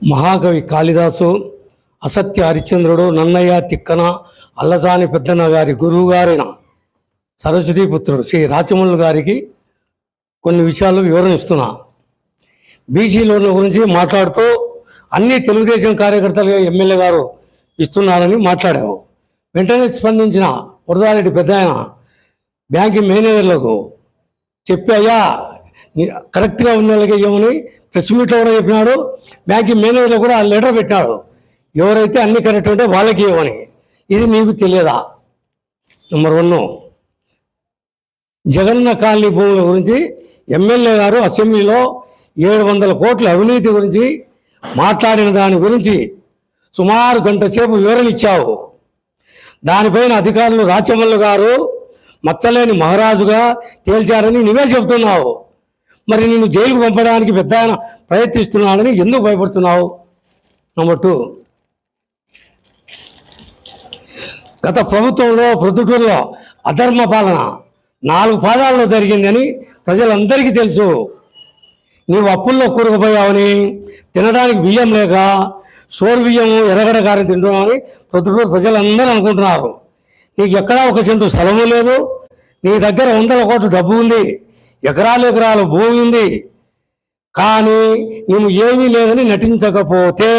మహాకవి కాళిదాసు, అసత్య హరిశ్చంద్రుడు, నన్నయ్య, తిక్కన, అల్లసాని పెద్దన్న గారి గురువు గారైన సరస్వతీపుత్రుడు శ్రీ రాచమల్లు గారికి కొన్ని విషయాలు వివరణ ఇస్తున్నా. బీసీల గురించి మాట్లాడుతూ అన్ని తెలుగుదేశం కార్యకర్తలుగా ఎమ్మెల్యే గారు ఇస్తున్నారని మాట్లాడావు. వెంటనే స్పందించిన వరదారెడ్డి పెద్ద ఆయన బ్యాంకు మేనేజర్లకు చెప్పి, అయ్యా కరెక్ట్గా ఉన్న వాళ్ళకి ఇవ్వమని ప్రెస్ మీట్లో కూడా చెప్పినాడు. బ్యాంకు మేనేజర్లు కూడా లెటర్ పెట్టినాడు, ఎవరైతే అన్ని కరెక్ట్ ఉంటే వాళ్ళకి ఇవ్వమని. ఇది మీకు తెలియదా? నెంబర్ 1, జగనన్న కాలనీ భూముల గురించి ఎమ్మెల్యే గారు అసెంబ్లీలో 700 కోట్ల అవినీతి గురించి మాట్లాడిన దాని గురించి సుమారు గంట సేపు వివరణ ఇచ్చావు. దానిపైన అధికారులు రాచమల్లు గారు మచ్చలేని మహారాజుగా తేల్చారని నువ్వే చెబుతున్నావు. మరి నిన్ను జైలుకు పంపడానికి పెద్ద ఆయన ప్రయత్నిస్తున్నాడని ఎందుకు భయపడుతున్నావు? నెంబర్ 2, గత ప్రభుత్వంలో ప్రొద్దుటూరులో అధర్మ పాలన 4 పాదాల్లో జరిగిందని ప్రజలందరికీ తెలుసు. నీవు అప్పుల్లో కూరుకుపోయావని, తినడానికి బియ్యం లేక సోరు బియ్యము ఎర్రగడ్డ కారం తింటున్నామని ప్రొద్దుటూరు ప్రజలందరూ అనుకుంటున్నారు. నీకు ఎక్కడా 1 సెంటు స్థలము లేదు, నీ దగ్గర 100 కోట్ల డబ్బు ఉంది, ఎకరాల భూమి ఉంది. కానీ నువ్వు ఏమీ లేదని నటించకపోతే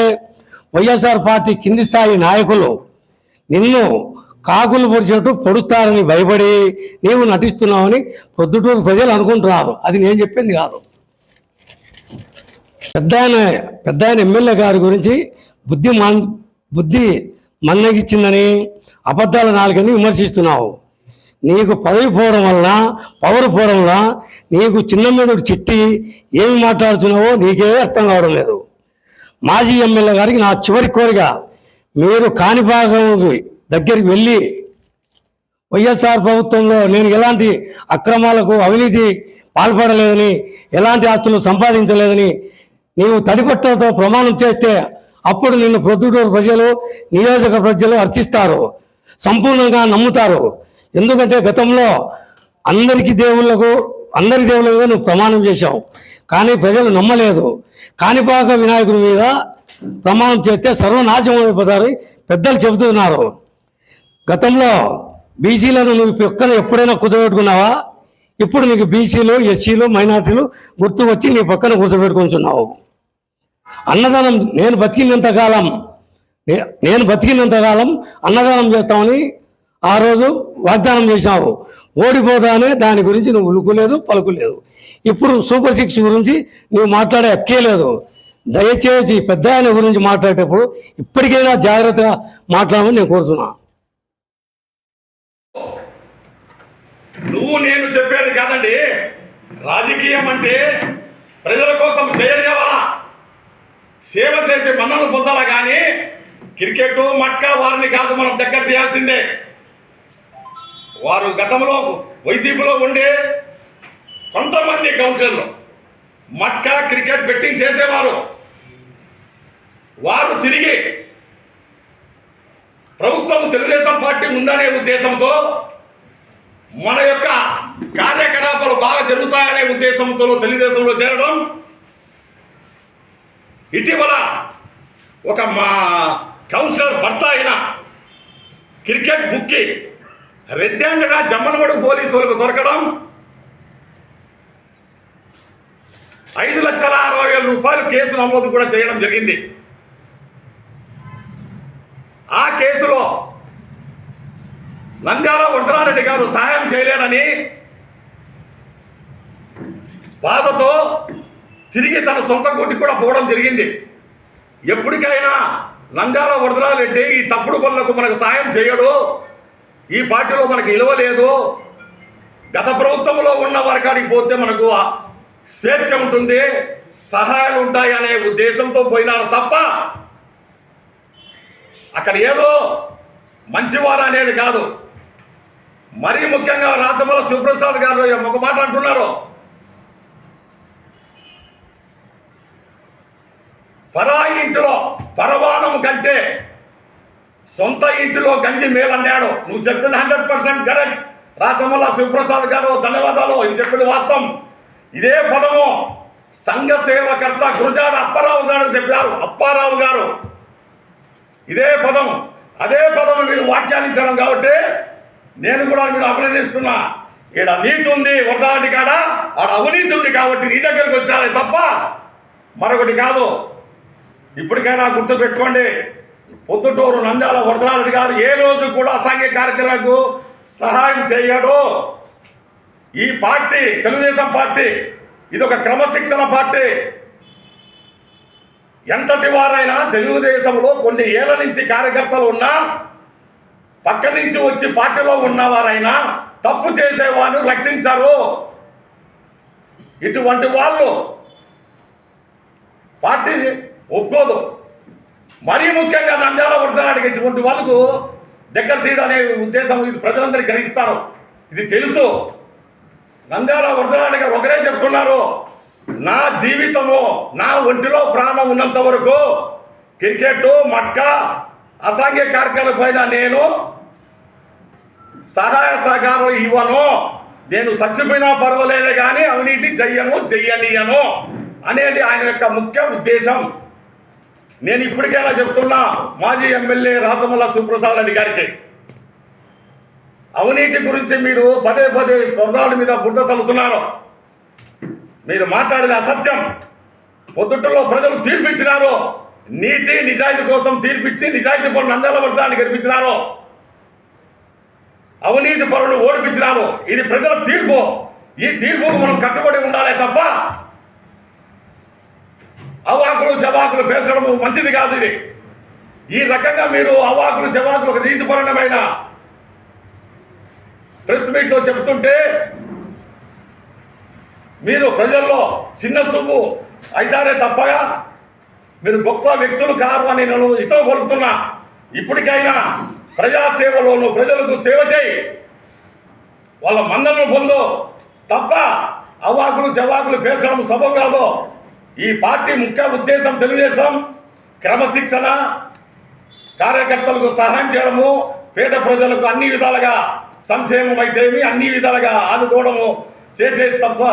వైఎస్ఆర్ పార్టీ కింది స్థాయి నాయకులు నిన్ను కాకులు పొడిచినట్టు పొడుస్తారని భయపడి నీవు నటిస్తున్నావని ప్రొద్దుటూరు ప్రజలు అనుకుంటున్నారు. అది నేను చెప్పింది కాదు. పెద్ద ఆయన ఎమ్మెల్యే గారి గురించి బుద్ధి మన్నగిచ్చిందని, అబద్ధాల నాలుగని విమర్శిస్తున్నావు. నీకు పదవి పోవడం వలన, పవర్ పోవడం వలన నీకు చిన్న మీదడు చిట్టి ఏమి మాట్లాడుతున్నావో నీకే అర్థం కావడం లేదు. మాజీ ఎమ్మెల్యే గారికి నా చివరి కోరిక, మీరు కాణిపాకం దగ్గరికి వెళ్ళి వైఎస్ఆర్ ప్రభుత్వంలో నేను ఎలాంటి అక్రమాలకు అవినీతి పాల్పడలేదని, ఎలాంటి ఆస్తులు సంపాదించలేదని నీవు తడిపట్టతో ప్రమాణం చేస్తే అప్పుడు నిన్ను ప్రొద్దుటూరు ప్రజలు, నియోజక ప్రజలు అర్చిస్తారు, సంపూర్ణంగా నమ్ముతారు. ఎందుకంటే గతంలో అందరి దేవుళ్ళగా నువ్వు ప్రమాణం చేశావు, కానీ ప్రజలు నమ్మలేదు. కాణిపాక వినాయకుడి మీద ప్రమాణం చేస్తే సర్వనాశనం అయిపోతారని పెద్దలు చెబుతున్నారు. గతంలో బీసీలను నువ్వు పక్కన ఎప్పుడైనా కూర్చోబెట్టుకున్నావా? ఇప్పుడు నీకు బీసీలు, ఎస్సీలు, మైనార్టీలు గుర్తు వచ్చి నీ పక్కన కూర్చోబెట్టుకుంటున్నావు. అన్నదానం నేను బతికినంతకాలం అన్నదానం చేస్తామని ఆ రోజు వాగ్దానం చేశావు. ఓడిపోతానే దాని గురించి నువ్వు ఉలుకులేదు, పలుకులేదు. ఇప్పుడు సూపర్ 6 గురించి నువ్వు మాట్లాడే హక్కే లేదు. దయచేసి పెద్ద ఆయన గురించి మాట్లాడేటప్పుడు ఇప్పటికైనా జాగ్రత్తగా మాట్లాడమని నేను కోరుతున్నా. నువ్వు నేను చెప్పేది కాదండి. రాజకీయం అంటే ప్రజల కోసం చేయలేవాలా, సేవ చేసి మన్నలు పొందాలా. కానీ క్రికెట్ మట్కా వారిని కాదు మనం దగ్గర తీయాల్సిందే. వారు గతంలో వైసీపీలో ఉండే కొంతమంది కౌన్సిలర్లు మట్కా క్రికెట్ బెట్టింగ్ చేసేవారు. వారు తిరిగి ప్రభుత్వం తెలుగుదేశం పార్టీ ఉందనే ఉద్దేశంతో, మన యొక్క కార్యకలాపాలు బాగా జరుగుతాయనే ఉద్దేశంతో తెలుగుదేశంలో చేరడం. ఇటీవల ఒక మా కౌన్సిలర్ భర్త అయిన క్రికెట్ బుక్కి రెడ్ హ్యాండెడ్గా జమ్మలమడుగు పోలీసులకు దొరకడం, 5,60,000 రూపాయలు కేసు నమోదు కూడా చేయడం జరిగింది. ఆ కేసులో నంద్యాల వరదరారెడ్డి గారు సహాయం చేయలేరని బాధతో తిరిగి తన సొంత గుడికి కూడా పోవడం జరిగింది. ఎప్పటికైనా నంద్యాల వరదరారెడ్డి ఈ తప్పుడు పనులకు మనకు సాయం చేయడు, ఈ పార్టీలో మనకు విలువ లేదు, గత ప్రభుత్వంలో ఉన్న వారికాడికి పోతే మనకు స్వేచ్ఛ ఉంటుంది, సహాయాలు ఉంటాయి అనే ఉద్దేశంతో పోయినారు తప్ప అక్కడ ఏదో మంచివారు అనేది కాదు. మరీ ముఖ్యంగా రాచమల్ల శివప్రసాద్ గారు ఒక మాట అంటున్నారు, పరాయి ఇంటిలో పరవానం కంటే సొంత ఇంటిలో గంజి మేలన్నాడు. నువ్వు చెప్పింది 100% కరెక్ట్. రాచమల్ల శివప్రసాద్ గారు ధన్యవాదాలు. ఇది చెప్పింది వాస్తవం. ఇదే పదము సంఘ సేవకర్త గురజాడ అప్పారావు గారు చెప్పారు. అప్పారావు గారు ఇదే పదం, అదే పదం మీరు వ్యాఖ్యానించడం కాబట్టి నేను కూడా మీరు అభినందిస్తున్నా. ఈడ నీతి ఉంది వరదారెడ్డి కాడ, ఆడ అవినీతి ఉంది కాబట్టి నీ దగ్గరకు వచ్చారే తప్ప మరొకటి కాదు. ఇప్పటికైనా గుర్తు పెట్టుకోండి, పొద్దుటూరు నంద్యాల వరదరారెడ్డి గారు ఏ రోజు కూడా అసాంఘిక కార్యక్రమాలకు సహాయం చేయడు. ఈ పార్టీ తెలుగుదేశం పార్టీ ఇది ఒక క్రమశిక్షణ పార్టీ. ఎంతటి వారైనా తెలుగుదేశంలో కొన్ని ఏళ్ల నుంచి కార్యకర్తలు ఉన్నా, పక్క నుంచి వచ్చి పార్టీలో ఉన్నవారైనా తప్పు చేసేవాళ్ళు రక్షించారు. ఇటువంటి వాళ్ళు పార్టీ ఒప్పుకోదు. మరీ ముఖ్యంగా నంద్యాల వరదరాడికి ఇటువంటి వాళ్ళకు దగ్గర తీయడం అనే ఉద్దేశం ఇది ప్రజలందరికీ గ్రహిస్తారు. ఇది తెలుసు. నంద్యాల వరదరాడి గారు ఒకరే చెప్తున్నారు, నా జీవితము నా ఒంటిలో ప్రాణం ఉన్నంత వరకు క్రికెట్ మట్కా అసాంఘిక కార్యక్రమాల పైన నేను సహాయ సహకారం ఇవ్వను, నేను చచ్చిపోయినా పర్వాలేదే కానీ అవినీతి చెయ్యనియను అనేది ఆయన యొక్క ముఖ్య ఉద్దేశం. నేను ఇప్పటికైనా చెప్తున్నా మాజీ ఎమ్మెల్యే రాజమల్ల సుప్రసాద్ రెడ్డి గారికి, అవినీతి గురించి మీరు పదే పదే ప్రజల మీద బురద చల్లుతున్నారు. మీరు మాట్లాడేది అసత్యం. పొద్దుటలో ప్రజలు తీర్పిచ్చినారు, నీతి నిజాయితీ కోసం తీర్పిచ్చి నిజాయితీ పరులు నంద్యాల వరదరాడిని గెలిపించినారు, అవినీతి పరులు ఓడిపించినారు. ఇది ప్రజల తీర్పు. ఈ తీర్పుకు మనం కట్టుబడి ఉండాలి తప్ప అవాకులు చెవాకులు పేర్చడం మంచిది కాదు. ఇది ఈ రకంగా మీరు అవాకులు చెవాకులు ఒక నీతిపరమైన ప్రెస్ మీట్లో చెబుతుంటే మీరు ప్రజల్లో చిన్న చూపు అయితారే తప్పగా మీరు గొప్ప వ్యక్తులు కారు అని నేను ఇతర పలుకుతున్నా. ఇప్పటికైనా ప్రజాసేవలోను ప్రజలకు సేవ చేయి, వాళ్ళ మన్ననలు పొందు తప్ప అవాకులు చెవాకులు పేర్చడం సబబు కాదు. ఈ పార్టీ ముఖ్య ఉద్దేశం తెలుగుదేశం క్రమశిక్షణ, కార్యకర్తలకు సహాయం చేయడము, పేద ప్రజలకు అన్ని విధాలుగా సంక్షేమం అయితేమి అన్ని విధాలుగా ఆదుకోవడము చేసేది తప్ప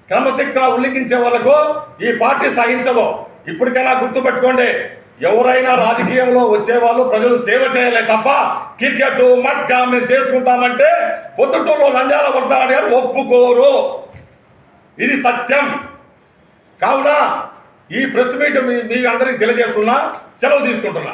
క్రమశిక్షణ ఉల్లంఘించే వాళ్ళకు ఈ పార్టీ సహించదు. ఇప్పటికైనా గుర్తుపెట్టుకోండి, ఎవరైనా రాజకీయంలో వచ్చేవాళ్ళు ప్రజలు సేవ చేయలే తప్ప క్రికెట్ మట్కా మేము చేసుకుంటామంటే పొద్దుటూరులో నంద్యాల వరదరాడి గారు ఒప్పుకోరు. ఇది సత్యం. కావున ఈ ప్రెస్ మీట్ మీ అందరికీ తెలియజేస్తున్నా, సెలవు తీసుకుంటున్నా.